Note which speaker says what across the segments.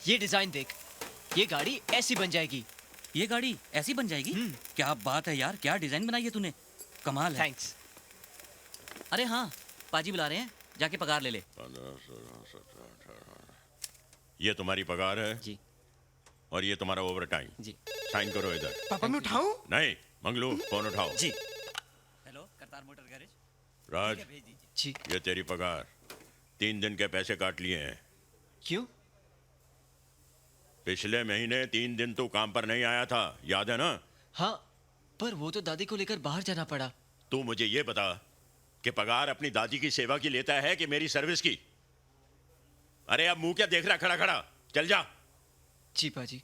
Speaker 1: ये डिजाइन देख, ये गाड़ी ऐसी बन जाएगी।
Speaker 2: ये गाड़ी ऐसी बन जाएगी? क्या बात है यार, क्या डिजाइन बनाई है तूने, कमाल है।
Speaker 1: थैंक्स।
Speaker 2: अरे हाँ, पाजी बुला रहे हैं, जाके पगार ले ले।
Speaker 3: ये तुम्हारी पगार है
Speaker 2: जी।
Speaker 3: और ये तुम्हारा ओवर टाइम।
Speaker 2: जी।
Speaker 3: साइन करो इधर।
Speaker 4: पापा मैं उठाऊं?
Speaker 3: नहीं, मंगलू फोन उठाओ।
Speaker 2: जी। Hello, Kartar motor garage.
Speaker 3: Raj,
Speaker 2: भेज दीजिए।
Speaker 1: जी।
Speaker 3: ये तेरी पगार, 3 दिन के पैसे काट लिए हैं।
Speaker 1: क्यों?
Speaker 3: पिछले महीने 3 दिन तू काम पर नहीं आया था, याद है ना?
Speaker 1: हाँ, पर वो तो दादी को लेकर बाहर जाना पड़ा।
Speaker 3: तू मुझे ये बता कि पगार अपनी दादी की सेवा की लेता है कि मेरी सर्विस की? अरे अब मुंह क्या देख रहा खड़ा खड़ा, चल जा।
Speaker 1: जी पाजी।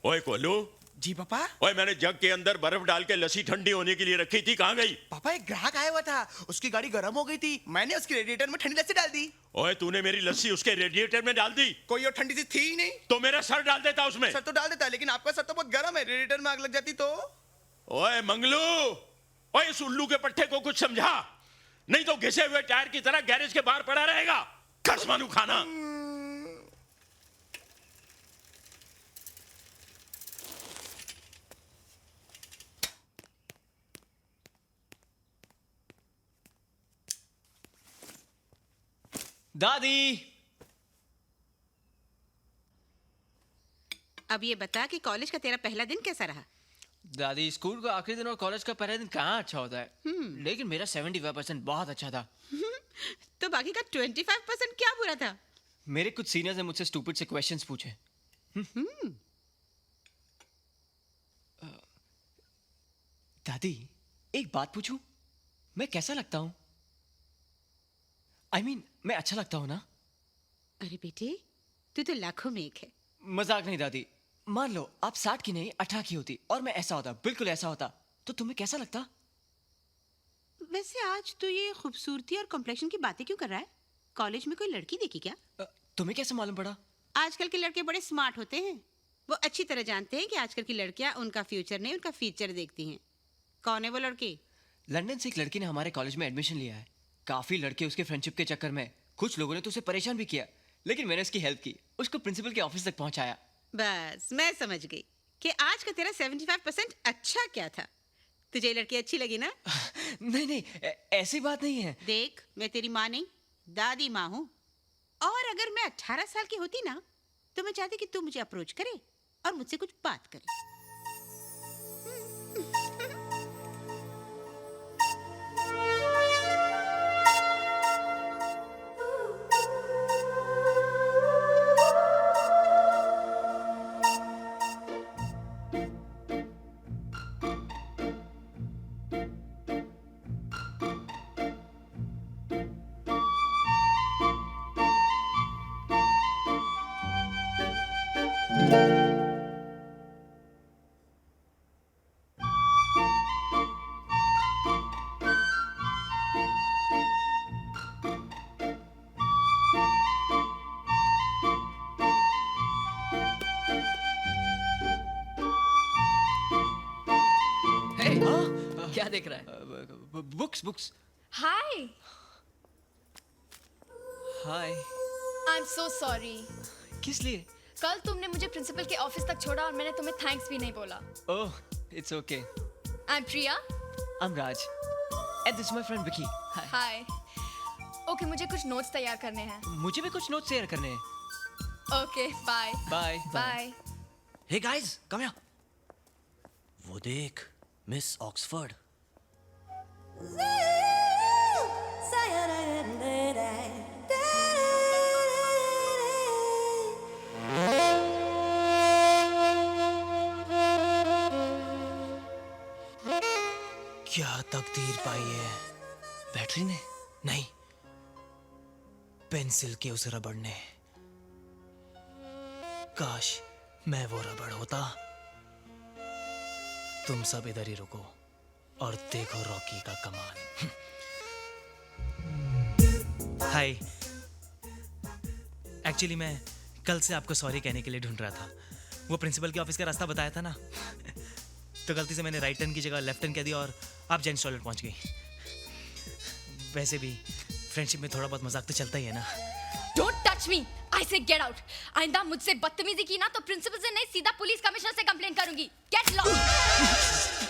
Speaker 3: ओए कोल्लू।
Speaker 4: जी पापा।
Speaker 3: ओए मैंने जग के अंदर बर्फ डाल के लस्सी ठंडी होने के लिए रखी थी, कहाँ गई?
Speaker 4: पापा एक ग्राहक आया हुआ था, उसकी गाड़ी गर्म हो गई थी, मैंने उसके रेडिएटर में ठंडी लस्सी डाल दी।
Speaker 3: ओए तूने मेरी लस्सी उसके रेडिएटर में डाल दी?
Speaker 4: कोई और ठंडी सी थी ही नहीं।
Speaker 3: तो मेरा सर डाल देता उसमें।
Speaker 4: सर तो डाल देता, लेकिन आपका सर तो बहुत गर्म है, रेडिएटर में आग लग जाती तो।
Speaker 3: ओए मंगलू, ओए इस उल्लू के पट्टे को कुछ समझा, नहीं तो घिसे हुए टायर की तरह गैरेज के बाहर पड़ा रहेगा। कसमानू खाना।
Speaker 1: दादी।
Speaker 5: अब ये बता कि कॉलेज का तेरा पहला दिन कैसा रहा?
Speaker 1: दादी, स्कूल का आखिरी दिन और कॉलेज का पहला दिन कहाँ अच्छा होता है। लेकिन मेरा 75% बहुत अच्छा था।
Speaker 5: तो बाकी का 25% क्या बुरा था?
Speaker 1: मेरे कुछ सीनियर्स ने मुझसे स्टूपिड से क्वेश्चंस पूछे। दादी, एक बात पूछूं? मैं कैसा लगता हूं? I mean, मैं अच्छा लगता हूं ना?
Speaker 5: अरे बेटे, तू तो लाखों में एक है।
Speaker 1: मजाक नहीं दादी। मान लो आप 60 की नहीं 18 की होती और मैं ऐसा होता, बिल्कुल ऐसा होता, तो तुम्हें कैसा लगता?
Speaker 5: वैसे आज तो ये खूबसूरती और कॉम्प्लेक्शन की बातें क्यों कर रहा है? कॉलेज में कोई लड़की देखी क्या?
Speaker 1: तुम्हें कैसे मालूम पड़ा?
Speaker 5: आजकल के लड़के बड़े स्मार्ट होते हैं। वो अच्छी तरह जानते हैं कि आजकल की लड़कियां उनका फ्यूचर नहीं, उनका फीचर देखती हैं। कौन है वो लड़की?
Speaker 1: लंदन से एक लड़की ने हमारे कॉलेज में एडमिशन लिया है। काफी लड़के उसके फ्रेंडशिप के चक्कर में, कुछ लोगों ने तो उसे परेशान भी किया, लेकिन मैंने उसकी हेल्प की, उसको प्रिंसिपल के ऑफिस तक पहुंचाया।
Speaker 5: बस मैं समझ गई कि आज का तेरा 75% अच्छा क्या था। तुझे ये लड़की अच्छी लगी ना?
Speaker 1: नहीं नहीं, ऐसी बात नहीं है।
Speaker 5: देख, मैं तेरी माँ नहीं, दादी माँ हूँ। और अगर मैं 18 साल की होती ना, तो मैं चाहती कि तू मुझे अप्रोच करे और मुझसे कुछ बात करे।
Speaker 2: क्या देख रहा है?
Speaker 1: Books books.
Speaker 6: Hi.
Speaker 1: Hi.
Speaker 6: I am so sorry.
Speaker 1: किस लिए?
Speaker 6: कल तुमने मुझे प्रिंसिपल के ऑफिस तक छोड़ा और मैंने तुम्हें थैंक्स भी नहीं बोला।
Speaker 1: Oh, it's okay.
Speaker 6: I am Priya.
Speaker 1: I am Raj and this is my friend Vicky.
Speaker 6: Hi. Okay, मुझे कुछ नोट्स तैयार करने हैं।
Speaker 1: मुझे भी कुछ नोट्स शेयर करने हैं।
Speaker 6: Okay, bye.
Speaker 1: Bye
Speaker 6: bye.
Speaker 2: Hey guys, come here. वो देख, मिस ऑक्सफोर्ड। क्या तकदीर पाई है बैटरी ने? नहीं, पेंसिल के उस रबड़ ने। काश मैं वो रबड़ होता। तुम सब इधर ही रुको और देखो रॉकी का कमाल।
Speaker 7: हाय, एक्चुअली मैं कल से आपको सॉरी कहने के लिए ढूंढ रहा था। वो प्रिंसिपल के ऑफिस का रास्ता बताया था ना, तो गलती से मैंने राइट टर्न की जगह लेफ्ट टर्न कह दिया और आप जेंट्स टॉयलेट पहुंच गई। वैसे भी फ्रेंडशिप में थोड़ा बहुत मजाक तो चलता ही है ना।
Speaker 6: डोंट टच टच मी, आई से गेट आउट। आइंदा मुझसे बदतमीजी की ना तो प्रिंसिपल से नहीं सीधा पुलिस कमिश्नर से कंप्लेंट करूंगी। Get lost.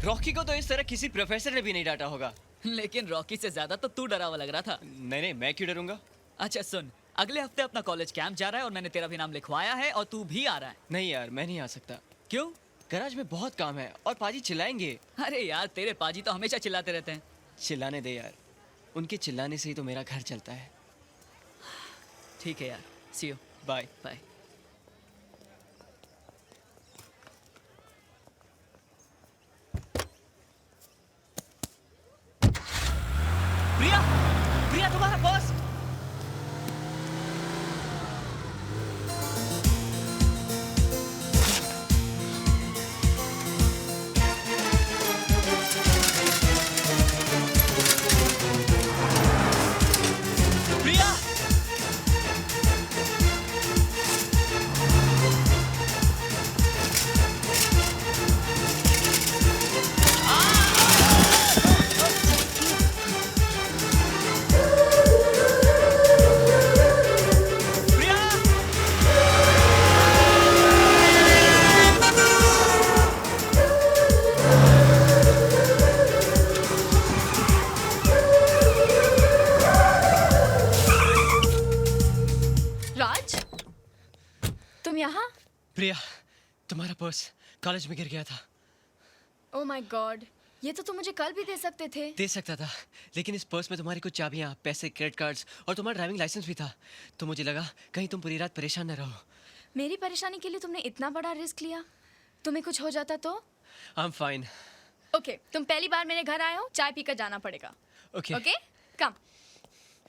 Speaker 1: रॉकी को तो इस तरह किसी प्रोफेसर ने भी नहीं डांटा होगा।
Speaker 8: लेकिन रॉकी से ज्यादा तो तू डरा हुआ लग रहा था।
Speaker 1: नहीं नहीं, मैं क्यों डरूंगा?
Speaker 8: अच्छा सुन, अगले हफ्ते अपना कॉलेज कैंप जा रहा है और मैंने तेरा भी नाम लिखवाया है और तू भी आ रहा है।
Speaker 1: नहीं यार, मैं नहीं आ सकता।
Speaker 8: क्यों?
Speaker 1: गैराज में बहुत काम है और पाजी चिल्लाएंगे।
Speaker 8: अरे यार, तेरे पाजी तो हमेशा चिल्लाते रहते हैं।
Speaker 1: चिल्लाने दे यार, उनके चिल्लाने से ही तो मेरा घर चलता है।
Speaker 8: ठीक है यार, सी यू,
Speaker 1: बाय
Speaker 8: बाय।
Speaker 1: प्रिया, प्रिया तुम्हारा बॉस। प्रिया, प्रिया,
Speaker 6: राज, तुम यहाँ?
Speaker 1: प्रिया, तुम्हारा पर्स कॉलेज में गिर गया था।
Speaker 6: ओ माय गॉड, ये तो तुम मुझे कल भी दे सकते थे।
Speaker 1: दे सकता था, लेकिन इस पर्स में तुम्हारी कुछ चाबियां, पैसे, क्रेडिट कार्ड्स और तुम्हारा ड्राइविंग लाइसेंस भी था। तो मुझे लगा कहीं तुम पूरी रात परेशान न रहो।
Speaker 6: मेरी परेशानी के लिए तुमने इतना बड़ा रिस्क लिया? तुम्हें कुछ हो जाता तो?
Speaker 1: I am fine.
Speaker 6: ओके, तुम पहली बार मेरे घर आए हो, चाय पीकर जाना पड़ेगा।
Speaker 1: ओके।
Speaker 6: ओके, कम।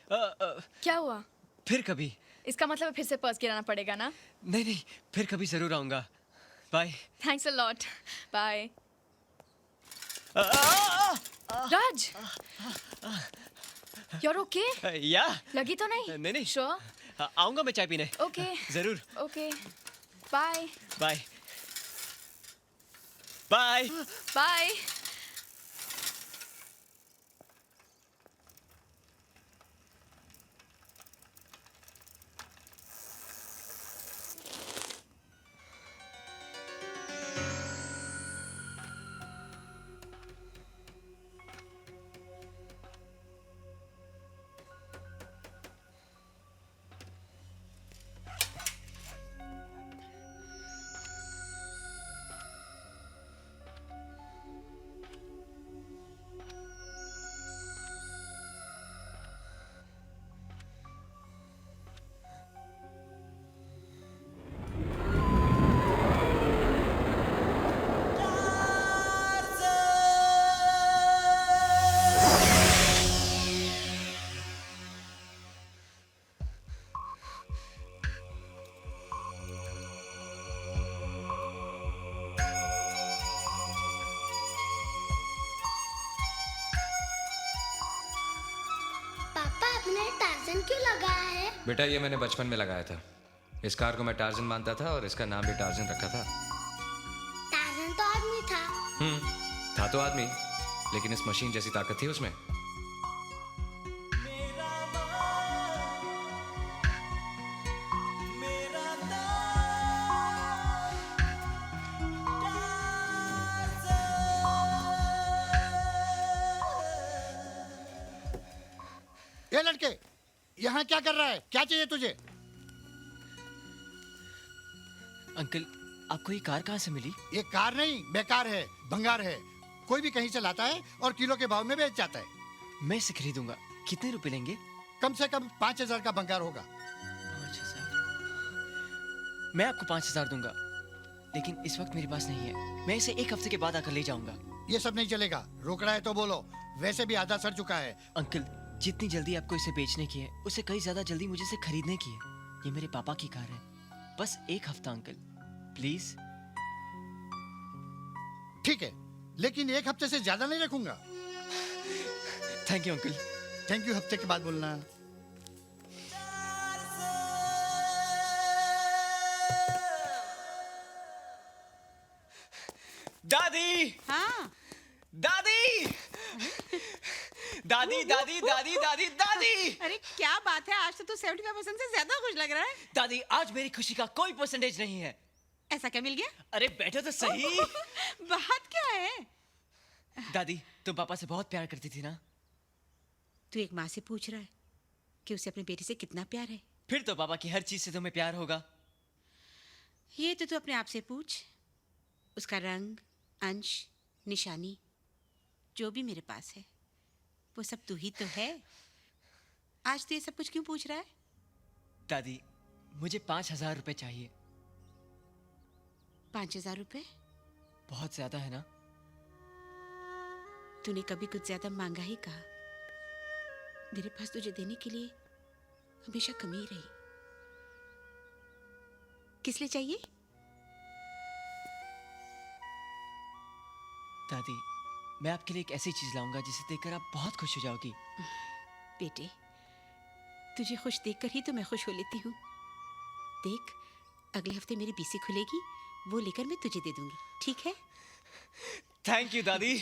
Speaker 6: क्या हुआ?
Speaker 1: फिर कभी।
Speaker 6: इसका मतलब फिर से पर्स गिराना पड़ेगा ना?
Speaker 1: नहीं नहीं, फिर कभी जरूर आऊंगा। Bye.
Speaker 6: Thanks a lot. Bye. Raj, you're okay?
Speaker 1: या
Speaker 6: लगी तो नहीं?
Speaker 1: नहीं नहीं,
Speaker 6: Sure?
Speaker 1: आऊंगा मैं चाय पीने।
Speaker 6: Okay.
Speaker 1: जरूर।
Speaker 6: Okay. Bye.
Speaker 1: Bye bye.
Speaker 6: Bye.
Speaker 9: पापा आपने टार्जन क्यों लगाया है?
Speaker 10: बेटा ये मैंने बचपन में लगाया था। इस कार को मैं टार्जन मानता था और इसका नाम भी टार्जन रखा था।
Speaker 9: टार्जन तो आदमी था।
Speaker 10: था तो आदमी, लेकिन इस मशीन जैसी ताकत थी उसमें।
Speaker 11: ये लड़के, यहाँ क्या कर रहा है? क्या चाहिए तुझे?
Speaker 1: अंकल, आपको ये कार कहाँ से मिली?
Speaker 11: ये कार नहीं, बेकार है, भंगार है। कोई भी कहीं से लाता है और किलो के भाव में बेच जाता है।
Speaker 1: मैं इसे खरीदूंगा। कितने रुपए लेंगे?
Speaker 11: कम से कम 5,000 का भंगार होगा।
Speaker 1: 5,000? मैं आपको 5,000 दूंगा, लेकिन इस वक्त मेरे पास नहीं है। मैं इसे एक हफ्ते के बाद आकर ले जाऊंगा।
Speaker 11: ये सब नहीं चलेगा। रोकड़ा है तो बोलो, वैसे भी आधा सड़ चुका है।
Speaker 1: अंकल, जितनी जल्दी आपको इसे बेचने की है, उससे कहीं ज्यादा जल्दी मुझे इसे खरीदने की है। ये मेरे पापा की कार है। बस एक हफ्ता अंकल, प्लीज।
Speaker 11: ठीक है, लेकिन एक हफ्ते से ज्यादा नहीं रखूंगा।
Speaker 1: Thank you uncle.
Speaker 11: Thank you हफ्ते के बाद बोलना।
Speaker 1: दादी
Speaker 5: हाँ
Speaker 1: दादी दादी दादी दादी दादी दादी
Speaker 5: अरे क्या बात है, आज तो तू 75% से ज्यादा खुश लग रहा है।
Speaker 1: दादी आज मेरी खुशी का कोई परसेंटेज नहीं है।
Speaker 5: ऐसा क्या मिल गया?
Speaker 1: अरे बैठो तो सही।
Speaker 5: बात क्या है?
Speaker 1: दादी तुम पापा से बहुत प्यार करती थी ना?
Speaker 5: तू एक माँ से पूछ रहा है कि उसे अपनी बेटी से कितना प्यार है?
Speaker 1: फिर तो पापा की हर चीज से तुम्हें प्यार होगा।
Speaker 5: ये तो तू अपने आप से पूछ। उसका रंग, अंश, निशानी जो भी मेरे पास है वो सब तू ही तो है। आज तू ये सब कुछ क्यों पूछ रहा है?
Speaker 1: दादी मुझे 5,000 रुपए चाहिए।
Speaker 5: 5,000 रुपए?
Speaker 1: बहुत ज्यादा है ना?
Speaker 5: तूने कभी कुछ ज्यादा मांगा ही कहा। मेरे पास तुझे देने के लिए हमेशा कमी रही। किस लिए चाहिए?
Speaker 1: दादी मैं आपके लिए एक ऐसी चीज लाऊंगा जिसे देखकर आप बहुत खुश हो जाओगी।
Speaker 5: बेटे, तुझे खुश देखकर ही तो मैं खुश हो लेती हूँ। देख, अगले हफ्ते मेरी बीसी खुलेगी, वो लेकर मैं तुझे दे दूंगी, ठीक है?
Speaker 1: थैंक यू दादी।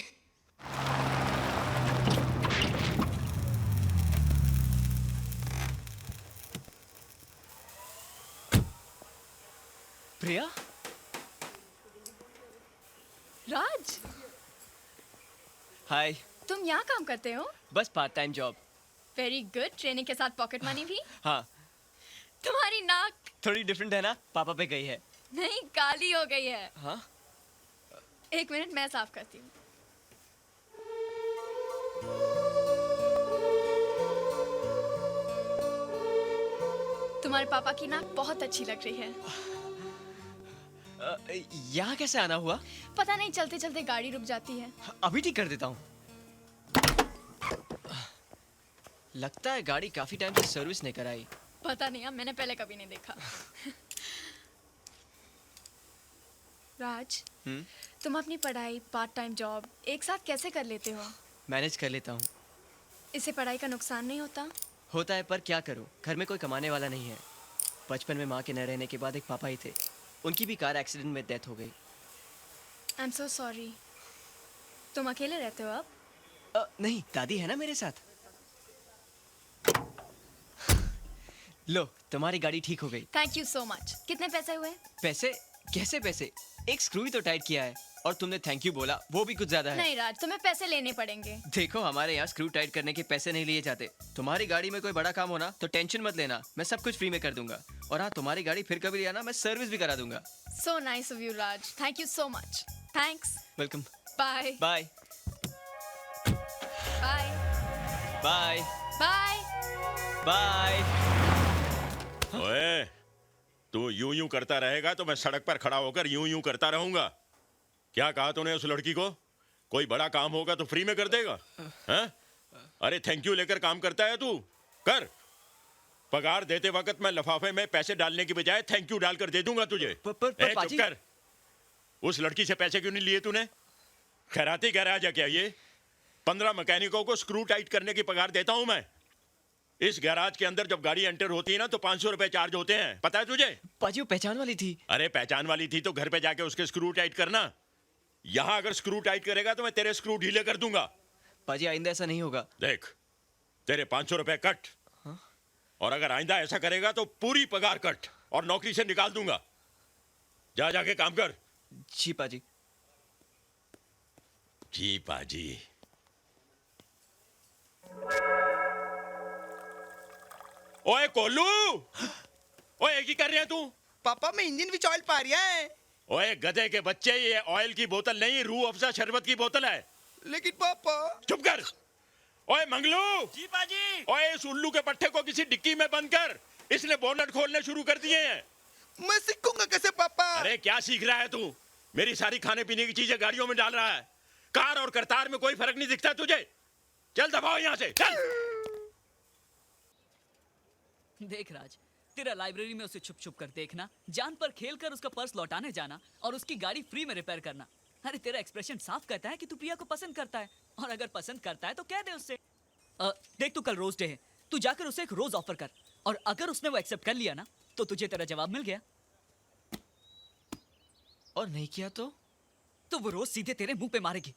Speaker 1: प्रिया?
Speaker 6: राज,
Speaker 1: हाय।
Speaker 6: तुम यहाँ काम करते हो?
Speaker 1: बस part time job.
Speaker 6: Very good. Training के साथ पॉकेट मनी भी?
Speaker 1: हाँ।
Speaker 6: तुम्हारी नाक
Speaker 1: थोड़ी डिफरेंट है ना? पापा पे गई है।
Speaker 6: नहीं, काली हो गई है।
Speaker 1: हाँ?
Speaker 6: 1 मिनट, मैं साफ करती हूँ। तुम्हारे पापा की नाक बहुत अच्छी लग रही है।
Speaker 1: यहाँ कैसे आना हुआ?
Speaker 6: पता नहीं, चलते चलते गाड़ी रुक जाती है।
Speaker 1: अभी ठीक कर देता हूँ। लगता है गाड़ी काफी टाइम से सर्विस नहीं कराई।
Speaker 6: पता नहीं, अब मैंने पहले कभी नहीं देखा। राज, तुम अपनी पढ़ाई, पार्ट टाइम जॉब एक साथ कैसे कर लेते हो?
Speaker 1: मैनेज कर लेता हूँ।
Speaker 6: इससे पढ़ाई का नुकसान नहीं होता?
Speaker 1: होता है, पर क्या करूँ, घर में कोई कमाने वाला नहीं है। बचपन में माँ के न रहने के बाद एक पापा ही थे। उनकी भी कार एक्सीडेंट में डेथ हो गई।
Speaker 6: I am so sorry. तुम अकेले रहते हो अब?
Speaker 1: नहीं, दादी है ना मेरे साथ। लो, तुम्हारी गाड़ी ठीक हो गई।
Speaker 6: Thank you so much. कितने पैसे हुए?
Speaker 1: पैसे? कैसे पैसे? एक स्क्रू ही तो टाइट किया है, और तुमने थैंक यू बोला, वो भी कुछ ज्यादा है।
Speaker 6: नहीं राज, तुम्हें पैसे लेने पड़ेंगे।
Speaker 1: देखो, हमारे यहाँ स्क्रू टाइट करने के पैसे नहीं लिए जाते। तुम्हारी गाड़ी में कोई बड़ा काम होना तो टेंशन मत लेना, मैं सब कुछ फ्री में कर दूंगा। और हाँ, तुम्हारी गाड़ी फिर कभी लिया ना, मैं सर्विस भी करा दूंगा।
Speaker 6: So nice of you Raj, thank you so much. Thanks.
Speaker 1: Welcome.
Speaker 6: Bye
Speaker 1: bye
Speaker 6: bye
Speaker 1: bye
Speaker 6: bye
Speaker 1: bye.
Speaker 3: ओए, तू यूं यूं करता रहेगा तो मैं सड़क पर खड़ा होकर यूं यूं करता रहूंगा। क्या कहा तूने उस लड़की को? कोई बड़ा काम होगा तो फ्री में कर देगा? हैं? अरे थैंक यू लेकर काम करता है तू? कर। पगार देते वक्त मैं लिफाफे में पैसे डालने की बजाय थैंक यू डालकर दे दूंगा तुझे। चुप कर। उस लड़की से पैसे क्यों नहीं लिए तूने? खैराती गैराज है क्या ये? 15 मैकेनिकों को स्क्रू टाइट करने की पगार देता हूं मैं। इस गैराज के अंदर जब गाड़ी एंटर होती है ना तो 500 रुपए चार्ज होते हैं, पता है तुझे?
Speaker 1: पाजी, वो पहचान वाली थी।
Speaker 3: अरे पहचान वाली थी तो घर पे जाके उसके स्क्रू टाइट करना। यहां अगर स्क्रू टाइट करेगा तो मैं तेरे स्क्रू ढीले कर दूंगा।
Speaker 1: पाजी, आइंदा ऐसा नहीं होगा।
Speaker 3: देख, तेरे 500 रुपए कट। और अगर आइंदा ऐसा करेगा तो पूरी पगार कट और नौकरी से निकाल दूंगा। जा जाके काम कर।
Speaker 1: जी पाजी।
Speaker 3: जी पाजी। ओए कोलू, ओए की कर रहे हैं तू?
Speaker 4: पापा, मैं इंजन विच ऑयल पा रिया है।
Speaker 3: ओए गधे के बच्चे, ये ऑयल की बोतल नहीं, रूह अफ़ज़ा शरबत की बोतल है।
Speaker 4: लेकिन पापा।
Speaker 3: चुप कर। ओए मंगलू।
Speaker 4: जी पाजी।
Speaker 3: ओए इस उल्लू के पट्टे को किसी डिक्की में बंद कर। इसने बोनट खोलने शुरू कर दिए हैं।
Speaker 4: मैं सीखूंगा कैसे पापा?
Speaker 3: अरे क्या सीख रहा है तू? मेरी सारी खाने पीने की चीजें गाड़ियों में डाल रहा है। कार और करतार में कोई फर्क नहीं दिखता तुझे? चल दबाओ यहाँ से, चल।
Speaker 8: देख राज, तेरा लाइब्रेरी में उसे छुप छुप कर देखना, जान पर खेल कर उसका पर्स लौटाने जाना और उसकी गाड़ी फ्री में रिपेयर करना। अरे तेरा एक्सप्रेशन साफ कहता है कि तू प्रिया को पसंद करता है, और अगर पसंद करता है तो कह दे उससे। देख, तू कल रोज डे है, तू जाकर उसे एक रोज ऑफर कर, और अगर उसने वो एक्सेप्ट कर लिया ना तो तुझे तेरा जवाब मिल गया।
Speaker 1: और नहीं किया तो?
Speaker 8: तो वो रोज सीधे तेरे मुंह पे मारेगी।